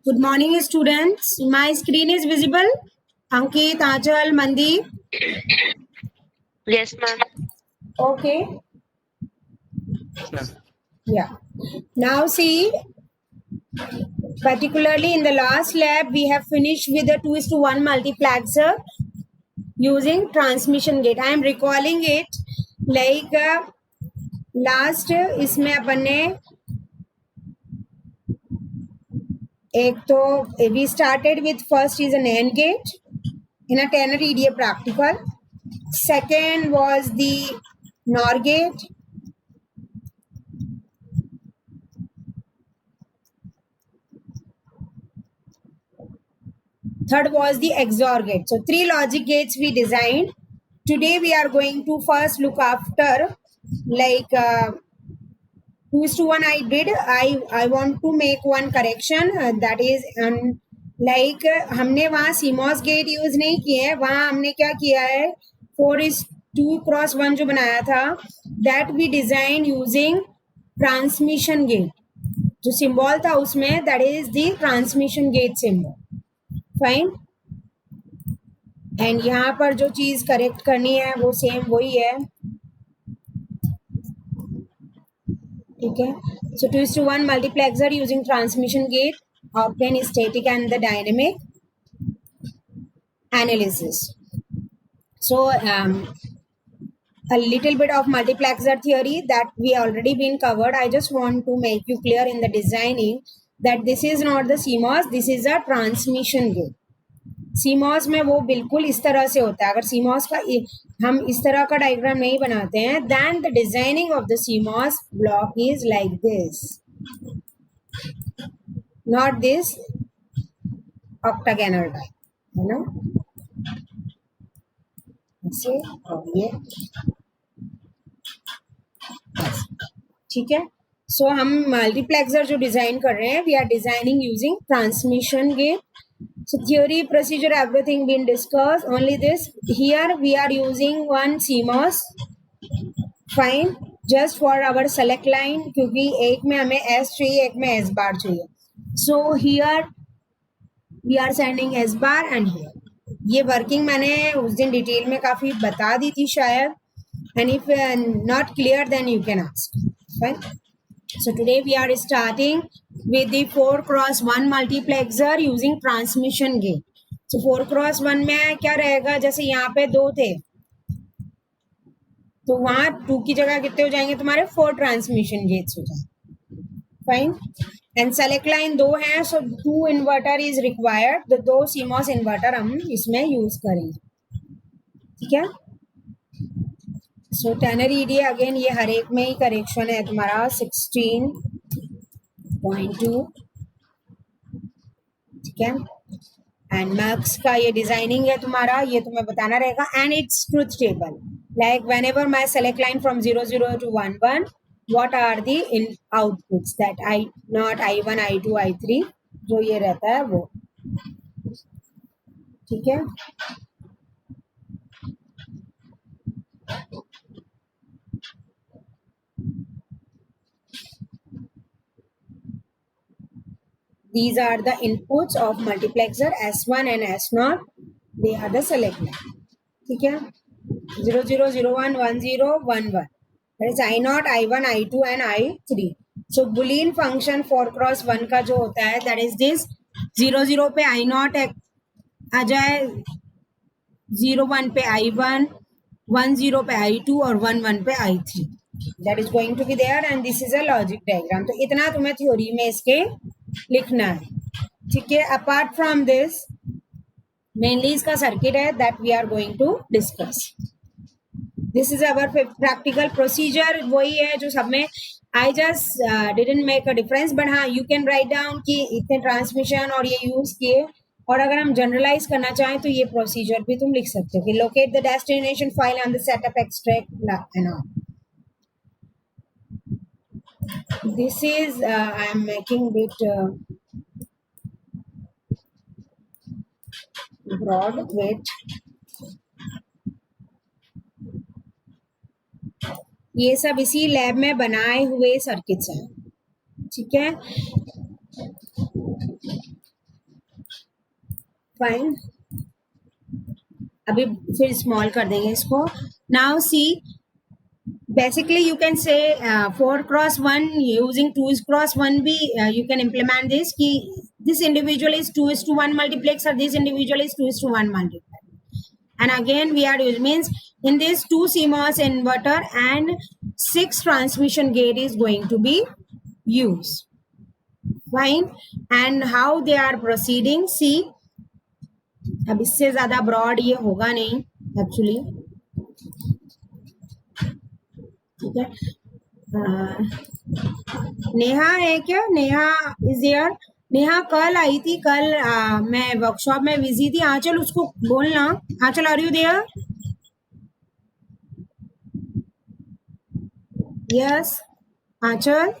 Good morning, students. My screen is visible. Ankit, Achal, Mandeep. Yes, ma'am. Okay. Yes, ma'am. Yeah. Now see, particularly in the last lab, we have finished with the 2:1 multiplexer using transmission gate. I am recalling it like last इसमें अपन ने एक तो we started with first is an AND gate in a Tanner EDA practical. Second was the NOR gate. Third was the XOR gate. So 3 logic gates we designed. Today we are going to first look after like 2:1 I did. I want to make one correction that is like हमने वहाँ CMOS gate use नहीं किए हैं, वहाँ हमने क्या किया है 4:2x1 जो बनाया था that we designed using transmission gate. जो symbol था उसमें that is the transmission gate symbol. Fine. And यहाँ पर जो चीज करेक्ट करनी है वो सेम वही है. ठीक है. So 2:1 multiplexer using transmission gate obtain static and the dynamic analysis. So a little bit of multiplexer theory that we already been covered. I just want to make you clear in the designing that this is not the CMOS, this is a transmission gate. CMOS में वो बिल्कुल इस तरह से होता है. अगर CMOS का हम इस तरह का डायग्राम नहीं बनाते हैं then the designing of the CMOS block is like this, not this octagonal type, है ना. ऐसे और ये ठीक है. सो हम मल्टीप्लेक्सर जो डिजाइन कर रहे हैं we are designing using transmission gate. So theory, procedure, everything been discussed. Only this here we are using one CMOS. Fine. Just for our select line क्योंकि एक में हमें S चाहिए, एक में S bar चाहिए. So here we are sending S bar and here. ये working मैंने उस दिन डिटेल में काफी बता दी थी शायद. And if not clear then you can ask. Fine. So today we are starting with the 4x1 multiplexer using transmission gate. So 4x1 में क्या रहेगा, जैसे यहाँ पे 2 थे तो वहां 2 की जगह कितने हो जाएंगे तुम्हारे 4 ट्रांसमिशन गेट्स हो जाएंगे. फाइन. एंड सेलेक्ट लाइन 2 है सो 2 इन्वर्टर इज रिक्वायर्ड. तो 2 CMOS इन्वर्टर हम इसमें यूज करेंगे. ठीक है. सो टैनर EDA अगेन ये हर एक में ही करेक्शन है तुम्हारा 16.2. ठीक है. एंड मैक्स का ये डिजाइनिंग है तुम्हारा, ये तुम्हें बताना रहेगा. And it's truth table like when ever my select line from 00 to 11 what are the in outputs that I0 I1 I2 I3 जो ये रहता है वो. ठीक है. These are the inputs of multiplexer S1 and S0. They are the select line. ठीक है. 00 01 10 11. That is I0 I1 I2 and I3. So Boolean function 4x1 का जो होता है that is this 00 पे I0 आ जाए, 01 पे I1, 10 पे I2 और 11 पे I3. That is going to be there and this is a logic diagram. तो इतना तुम्हें थ्योरी में इसके लिखना है. ठीक है. अपार्ट फ्रॉम दिस मेनली इसका सर्किट है that we are going to discuss. This is our practical procedure. वही है जो सब में I just didn't make a difference but हाँ यू कैन राइट डाउन कि इतने ट्रांसमिशन और ये यूज किए. और अगर हम जनरलाइज करना चाहें तो ये प्रोसीजर भी तुम लिख सकते हो कि locate the destination file and the setup extract and all. This is I am making it broad. Wait. ये सब इसी लैब में बनाए हुए सर्किट्स हैं, ठीक है, फाइन। अभी फिर स्मॉल कर देंगे इसको। Now see, basically you can say 4x1 using 2x1 भी you can implement this कि this individual is 2:1 multiplex or this individual is 2:1 multiplex, and again we are using means in this 2 CMOS inverter and 6 transmission gate is going to be used, fine। and how they are proceeding, see, अब इससे ज्यादा broad ये होगा नहीं actually, ठीक है। नेहा है क्या? Neha is there? नेहा कल आई थी, कल मैं वर्कशॉप में बिजी थी। आंचल उसको बोलना, Anchal are you there? Yes Anchal,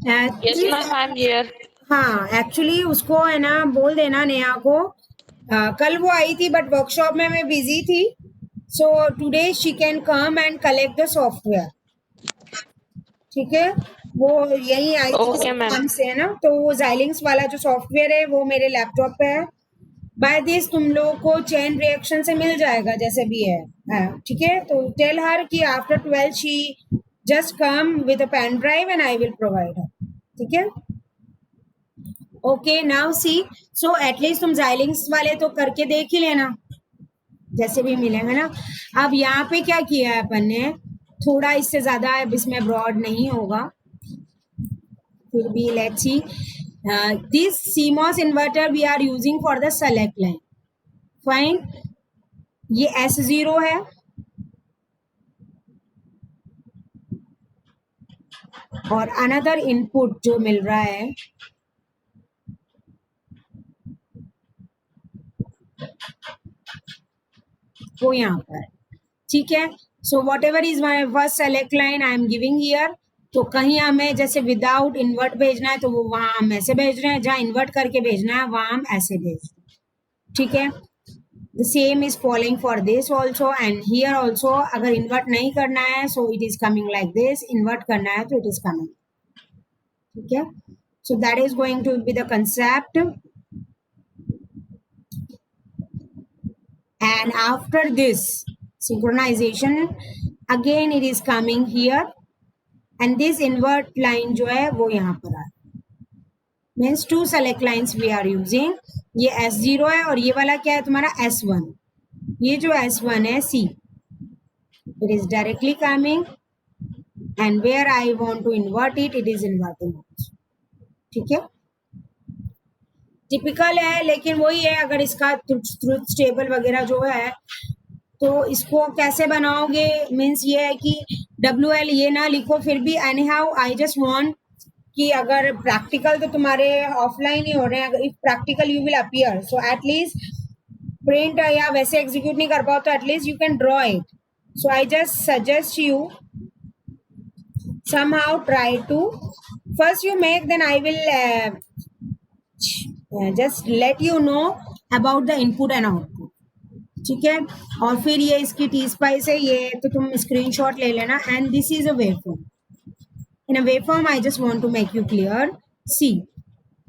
Yes, ma'am, I'm here. हाँ एक्चुअली उसको है ना बोल देना नेहा को, कल वो आई थी बट वर्कशॉप में मैं बिजी थी, so today she can come and collect the software, ठीक है। वो यही आई थी Okay, ma'am. काम से है ना, तो वो जाइलिंग्स वाला जो सॉफ्टवेयर है वो मेरे लैपटॉप पे है। बाय दिस तुम लोगों को चेन रिएक्शन से मिल जाएगा जैसे भी है, ठीक है। तो टेल हर कि after 12 she just come with a pen drive and I will provide her, ठीक है। Okay now see, so at least तुम जाइलिंग्स वाले तो करके देख ही लेना जैसे भी मिलेगा ना। अब यहाँ पे क्या किया है अपन ने, थोड़ा इससे ज्यादा इसमें ब्रॉड नहीं होगा, फिर भी let's see, this CMOS inverter we are using for the select line, fine. ये S0 है और अनदर इनपुट जो मिल रहा है वो यहाँ पर, ठीक है। So what ever is my first select line I am giving here, तो कहीं हमें जैसे विदाउट इन्वर्ट भेजना है तो वो वहां हम ऐसे भेज रहे हैं, जहाँ इन्वर्ट करके भेजना है वहां हम ऐसे भेज रहे हैं, ठीक है। The same is following for this also and here also. अगर इन्वर्ट नहीं करना है so it is coming like this, invert करना है तो इट इज कमिंग, ठीक है। So that is going to be the concept, and after this synchronization again it is coming here and this invert line जो है वो यहाँ पर आ means 2 select lines we are using। ये S0 है और ये वाला क्या है तुम्हारा S1, ये जो S1 है C, it is directly coming and where I want to invert it, it is inverting, ठीक है। टिपिकल है लेकिन वही है, अगर इसका ट्रुथ टेबल वगैरह जो है तो इसको कैसे बनाओगे, मीन्स ये है कि WL ये ना लिखो, फिर भी any how I just want कि अगर प्रैक्टिकल तो तुम्हारे ऑफलाइन ही हो रहे हैं, अगर if practical you will appear so at least print या वैसे एग्जीक्यूट नहीं कर पाओ तो at least you can draw it. So I just suggest you somehow try to first you make, then I will just let you know about the input and output, ठीक है। और फिर ये इसकी टी स्पाइस है, ये तो तुम स्क्रीनशॉट ले लेना and this is a waveform. In a waveform I just want to make you clear, see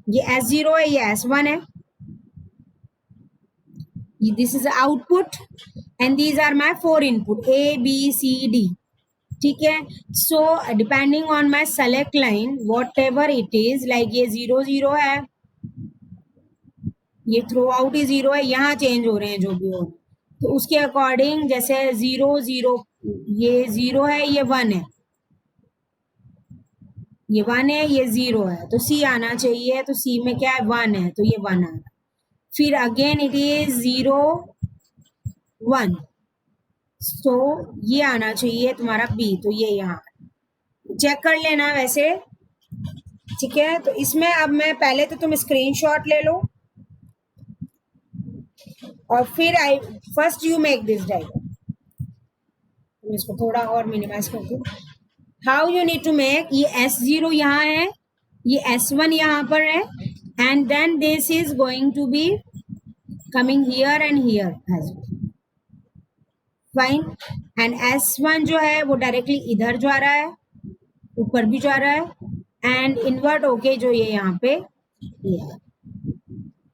ये S0 है, ये S1 है, this is output and these are my 4 input A B C D, ठीक है। So depending on my select line whatever it is, like ये 0 है, ये through out ही 0 है, यहाँ चेंज हो रहे हैं जो भी हो, तो उसके अकॉर्डिंग जैसे 0 ये 0 है, ये 1 है, ये 1 है, ये 0 है, तो C आना चाहिए, तो C में क्या है 1 है, तो ये 1 आ रहा। फिर अगेन इट इज 0 1, तो ये आना चाहिए तुम्हारा B, तो ये यहाँ चेक कर लेना वैसे, ठीक है। तो इसमें अब मैं पहले तो तुम स्क्रीनशॉट ले लो और फिर I first you make this diagram, तो इसको थोड़ा और मिनिमाइज करती हूँ। How you need to make, ये S0 यहाँ है, ये S1 यहाँ पर है and then this is going to be coming here and here as well, fine. And S1 जो है वो डायरेक्टली इधर जा रहा है, ऊपर भी जा रहा है एंड इन्वर्ट होके जो ये यहाँ पे ये है।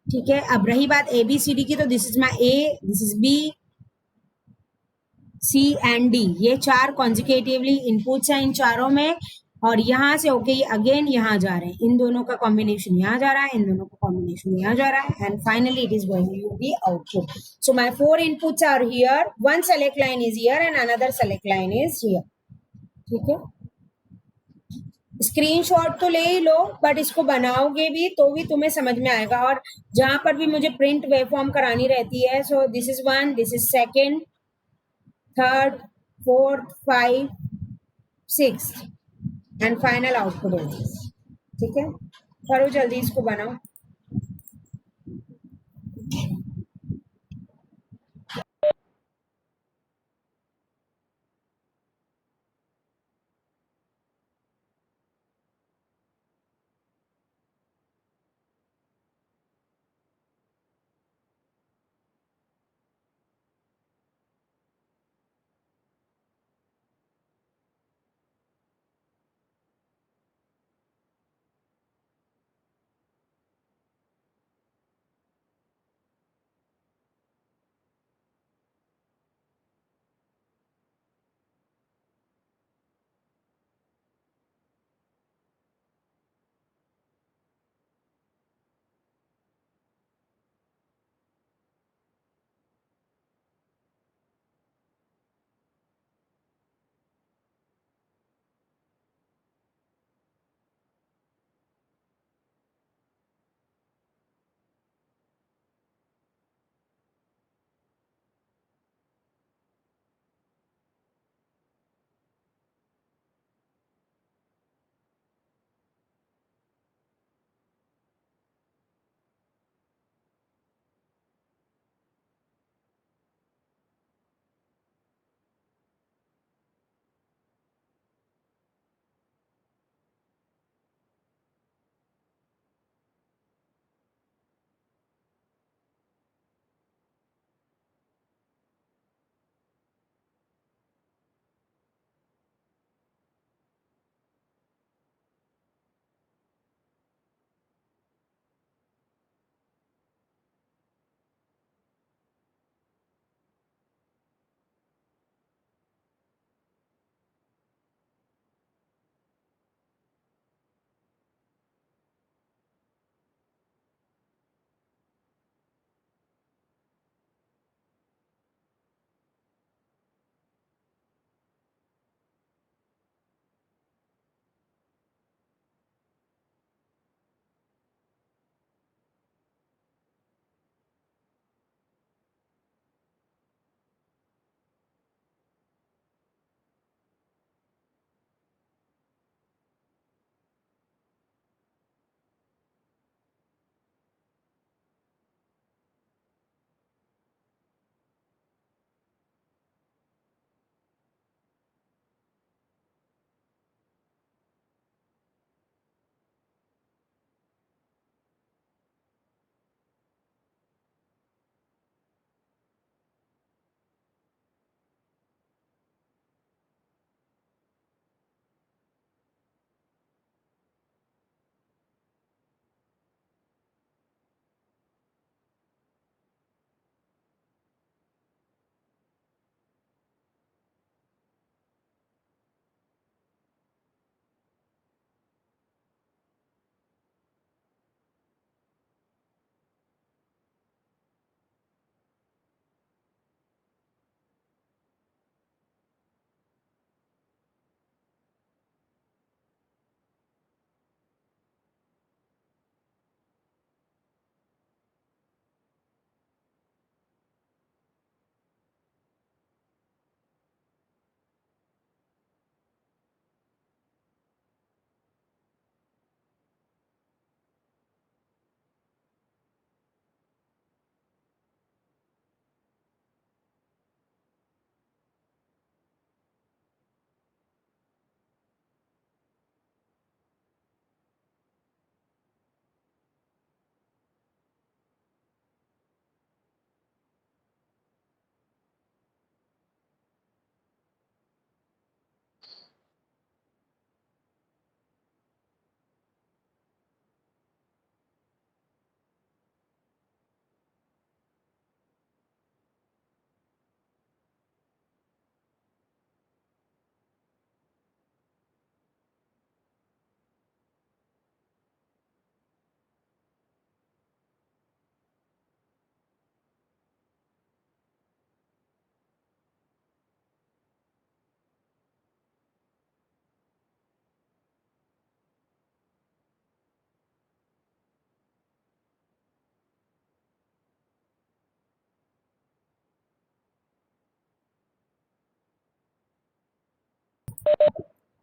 ठीक है, अब रही बात ABCD की, तो this is my A, this is B, C and D, ये चार कॉन्जिकेटिवली इनपुट्स हैं इन चारों में, और यहाँ से ओके ये अगेन यहाँ जा रहे हैं, इन दोनों का कॉम्बिनेशन यहाँ जा रहा है, इन दोनों का कॉम्बिनेशन यहाँ जा रहा है, and finally it is going to be output. So my four inputs are here, one select line is here and another select line is here. ठीक है, स्क्रीनशॉट तो ले ही लो, बट इसको बनाओगे भी तो भी तुम्हें समझ में आएगा. और जहां पर भी मुझे प्रिंट वेवफॉर्म करानी रहती है, so this is one, this is second, third, fourth, five, six and final output is this. ठीक है, करो जल्दी इसको बनाओ.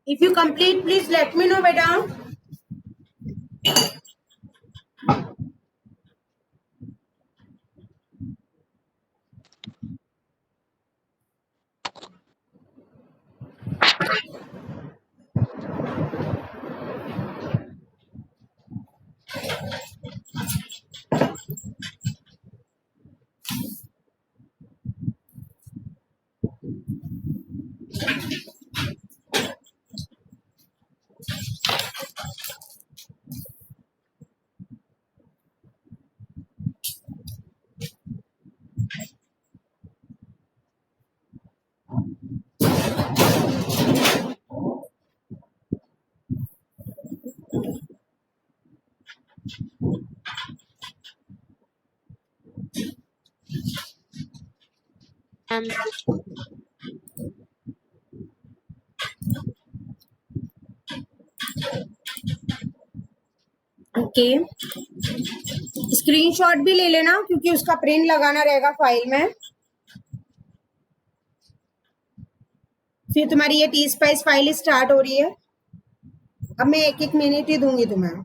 If you complete, please let me know, beta. Ma'am okay, screenshot भी ले लेना क्योंकि उसका प्रिंट लगाना रहेगा फाइल में। फिर तुम्हारी ये टी स्पाइस फाइल स्टार्ट हो रही है। अब मैं 1-1 मिनट ही दूंगी तुम्हें।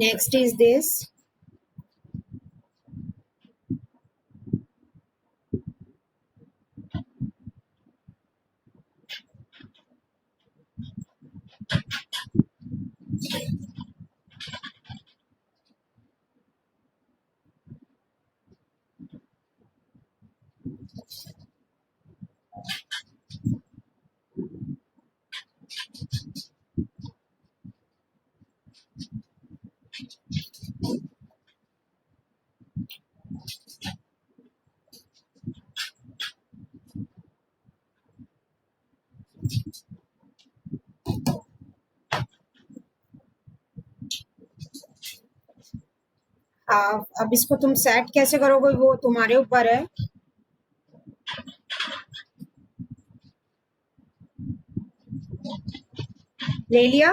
Next is this. अब इसको तुम सेट कैसे करोगे वो तुम्हारे ऊपर है। ले लिया,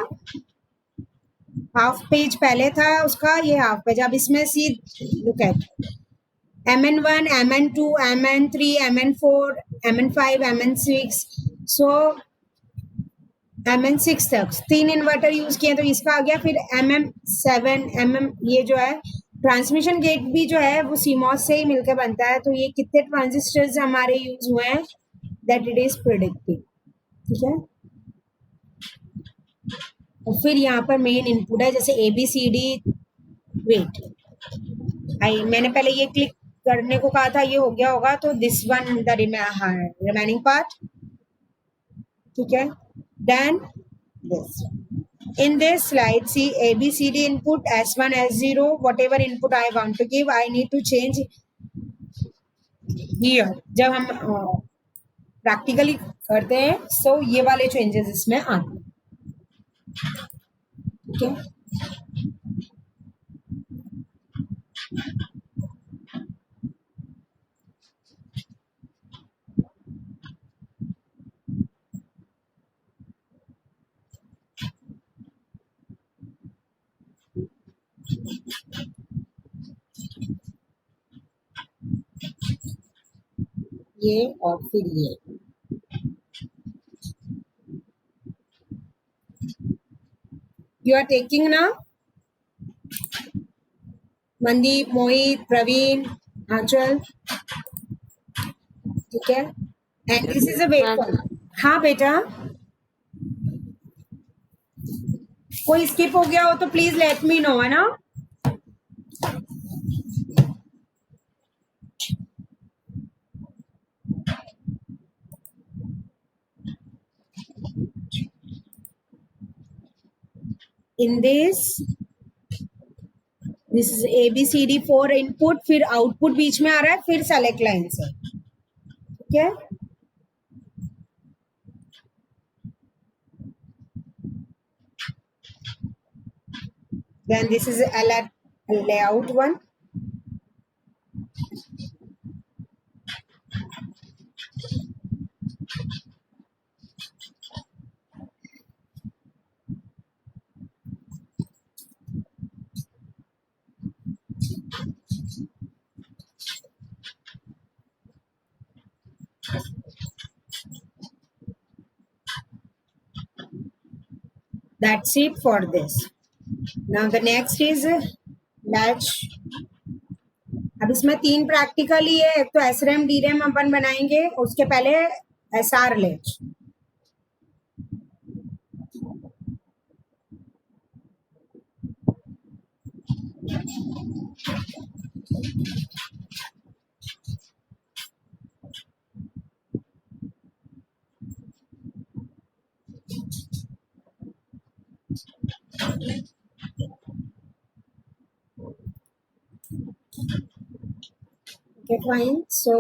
हाफ पेज पहले था उसका, ये हाफ पेज। अब इसमें see look at, MN1, MN2, MN3, MN4, MN5, MN6. So MN6 तक 3 इन्वर्टर यूज किए तो इसका आ गया। फिर MM7, ये जो है ट्रांसमिशन गेट भी जो है वो CMOS से ही मिलकर बनता है। तो ये कितने ट्रांजिस्टर्स हमारे यूज हुए हैं दैट इट इज प्रिडिक्टिंग। ठीक है, और फिर यहाँ पर मेन इनपुट है जैसे ABCD। वेट, मैंने पहले ये क्लिक करने को कहा था, ये हो गया होगा। तो this one the remaining part. ठीक है, then this in this slide see ABCD input S1 S0 whatever input I want to give I need to change here। जब हम प्रैक्टिकली करते हैं सो ये वाले चेंजेस इसमें आते हैं। ठीक है, ये और फिर ये यू आर टेकिंग ना मनदीप, मोहित, प्रवीण, आंचल। ठीक है, and this is a wait for. हाँ बेटा, कोई स्किप हो गया हो तो प्लीज लेट मी नो, है ना। In this is ABCD 4 input, फिर आउटपुट बीच में आ रहा है, फिर सेलेक्ट लाइन से। ठीक है, then this is a layout one। That's it for this. Now the next is latch। अब इसमें 3 प्रैक्टिकल ही है। एक तो SRAM DRAM अपन बनाएंगे, उसके पहले SR latch. Okay, fine. So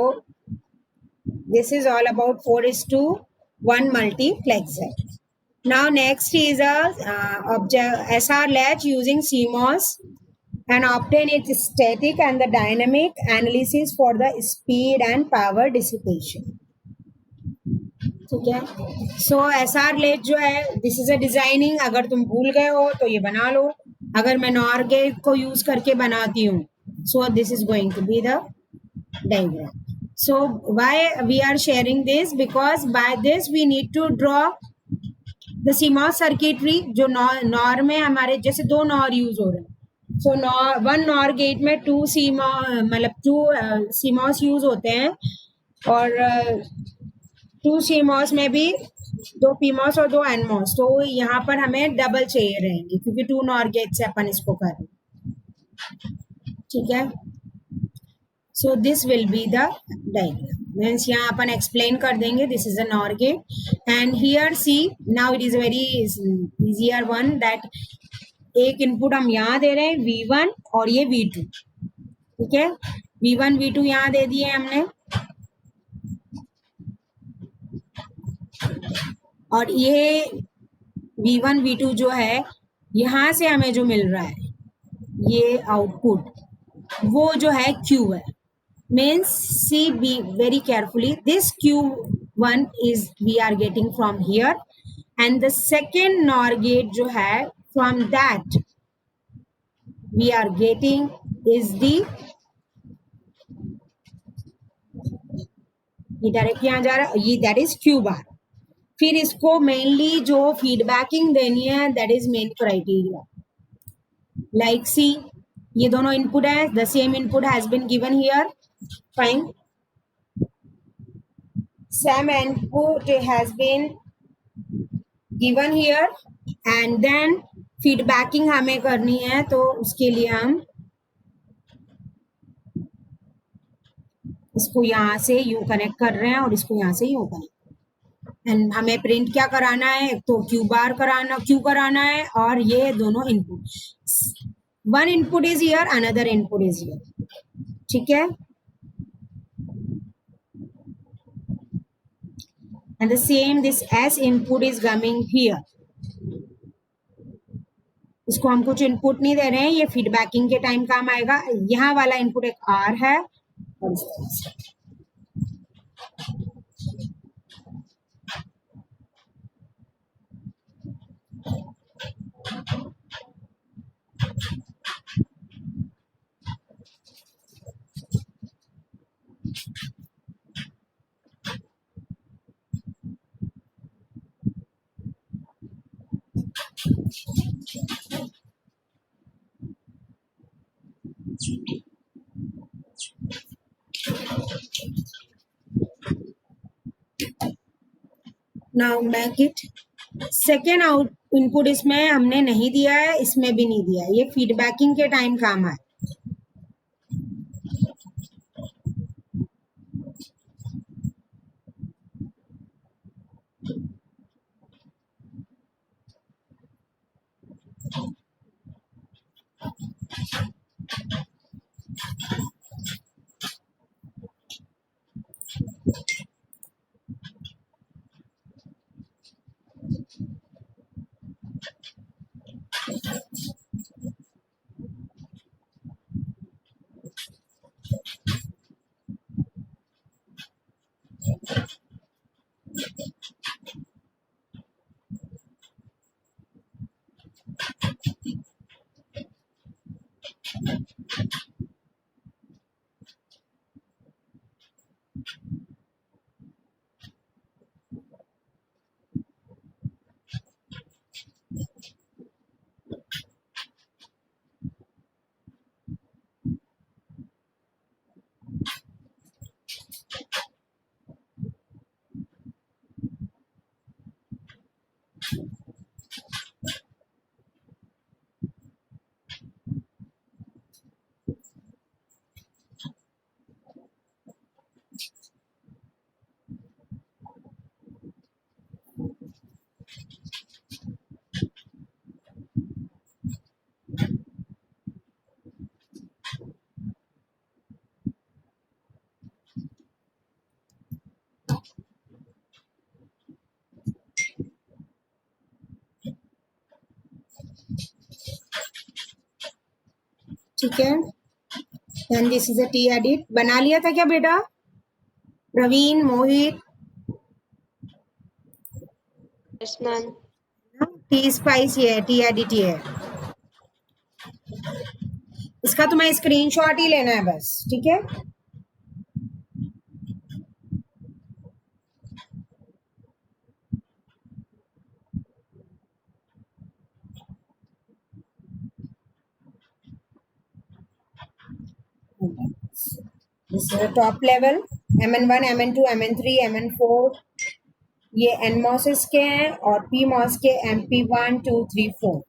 this is all about 4:1 multiplexer. Now next is a SR latch using CMOS and obtain its static and the dynamic analysis for the speed and power dissipation. ठीक है, सो SR late जो है this is a designing. अगर तुम भूल गए हो तो ये बना लो। अगर मैं NOR गेट को यूज करके बनाती हूँ, so this is going to be the diagram. So why we are sharing this? Because by this we need to draw the CMOS circuitry जो NOR में हमारे जैसे 2 NOR यूज हो रहे हैं। सो वन NOR गेट में 2 CMOS मतलब 2 CMOS use होते हैं, और 2 CMOS में भी 2 PMOS और 2 NMOS। तो यहाँ पर हमें डबल चाहिए रहेंगे क्योंकि 2 NOR गेट से अपन इसको कर रहे हैं। ठीक है, so this will be the diagram. Means यहाँ अपन एक्सप्लेन कर देंगे this is a NOR gate and here see now it is very easier one that एक इनपुट हम यहाँ दे रहे हैं V1 और ये V2। ठीक है, V1 V2 यहाँ दे दिए हमने, और ये V1 V2 जो है यहाँ से हमें जो मिल रहा है ये आउटपुट वो जो है Q है। Means see be very carefully, this Q1 is we are getting from here and the second NOR gate जो है from that we are getting is the ये डायरेक्ट यहाँ जा रहा है, ये दैट इज क्यू बार. फिर इसको मेनली जो फीडबैकिंग देनी है that is main criteria. Like see, ये दोनों इनपुट है, the same input has been given here. Fine, same input has been given here and then feedbacking हमें करनी है, तो उसके लिए हम इसको यहाँ से यू कनेक्ट कर रहे हैं और इसको यहाँ से यू कनेक्ट. एंड हमें प्रिंट क्या कराना है, एक तो क्यू बार कराना, क्यू कराना है, और ये दोनों input, one input is here, another input is here. ठीक है. And the same this S input is coming here. इसको हम कुछ इनपुट नहीं दे रहे हैं, ये फीडबैकिंग के टाइम काम आएगा. यहाँ वाला इनपुट एक आर है और इस तरह से. Now make it. Second out input इसमें हमने नहीं दिया है, इसमें भी नहीं दिया है, ये फीडबैकिंग के टाइम काम आए. ठीक है. And this is a T edit. बना लिया था क्या बेटा? प्रवीण, मोहित, Yes, ma'am. टी स्पाइस ये है, टी एडिट ये है. इसका तुम्हें स्क्रीनशॉट ही लेना है बस. ठीक है. This is the top level, MN1, MN2, MN3, MN4. ये NMOS के हैं और PMOS के MP1, 2, 3, 4.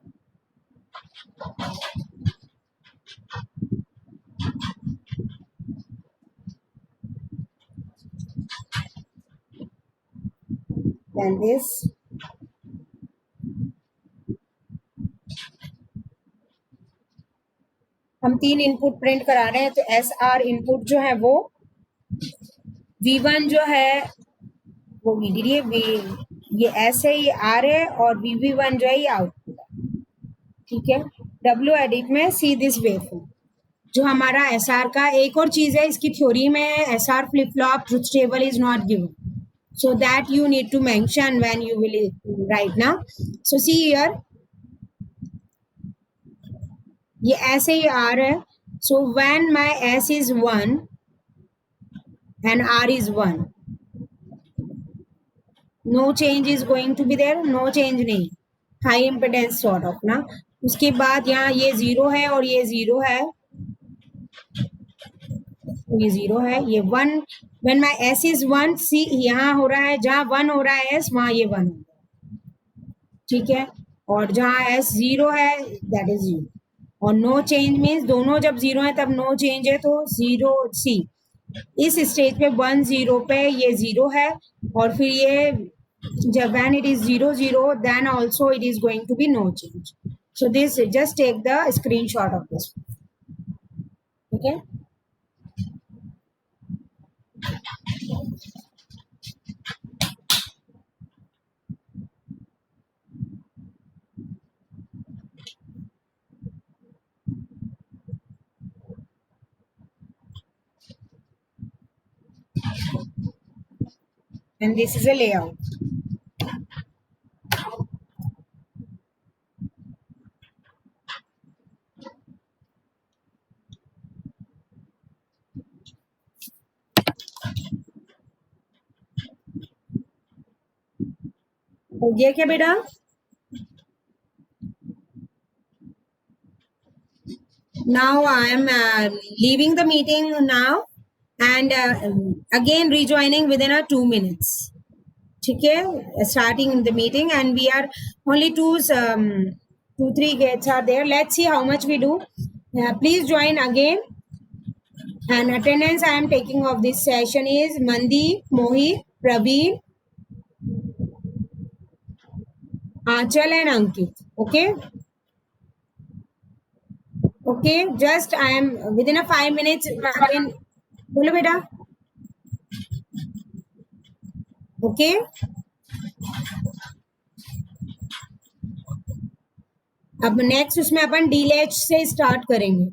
Then this. हम 3 इनपुट प्रिंट करा रहे हैं, तो SR इनपुट जो है वो V1 जो है वो VDD है, ये S है, ये R है, और VV1 जो है ये आउटपुट है. ठीक है. W एडिट में सी दिस वेवफॉर्म जो हमारा SR का एक और चीज है, इसकी थ्योरी में SR flip flop truth table is not given, so that you need to mention when you will write now. So see here, ये ऐसे ही R है. So when my S is 1 and R is 1, no change is going to be there, no change नहीं, high impedance sort of ना। उसके बाद यहाँ ये 0 है और ये 0 है, ये 0 है, ये 1, व्हेन माय s इज 1, सी यहाँ हो रहा है, जहाँ 1 हो रहा है s वहाँ ये 1 हो गया, ठीक है। और जहाँ s 0 है दैट इज 0, और नो चेंज मीन्स दोनों जब 0 है तब नो चेंज है, तो 0 सी इस स्टेज पे 1 0 पे ये 0 है, और फिर ये जब when it is 0 0 then also it is going to be no change. So this, just take the screenshot of this, okay. And this is a layout. हो गया क्या बेटा? Now I am leaving the meeting now and again rejoining within a 2 minutes. ठीक है, starting the meeting, and we are only 2-3 gates are there. Let's see how much we do. Please join again. And attendance I am taking of this session is Mandeep, Mohit, Praveen, Achal and Ankit. Okay. Okay, just I am within a 5 minutes again. बोलो बेटा. Okay. अब next उसमें अपन डीलेच से start करेंगे.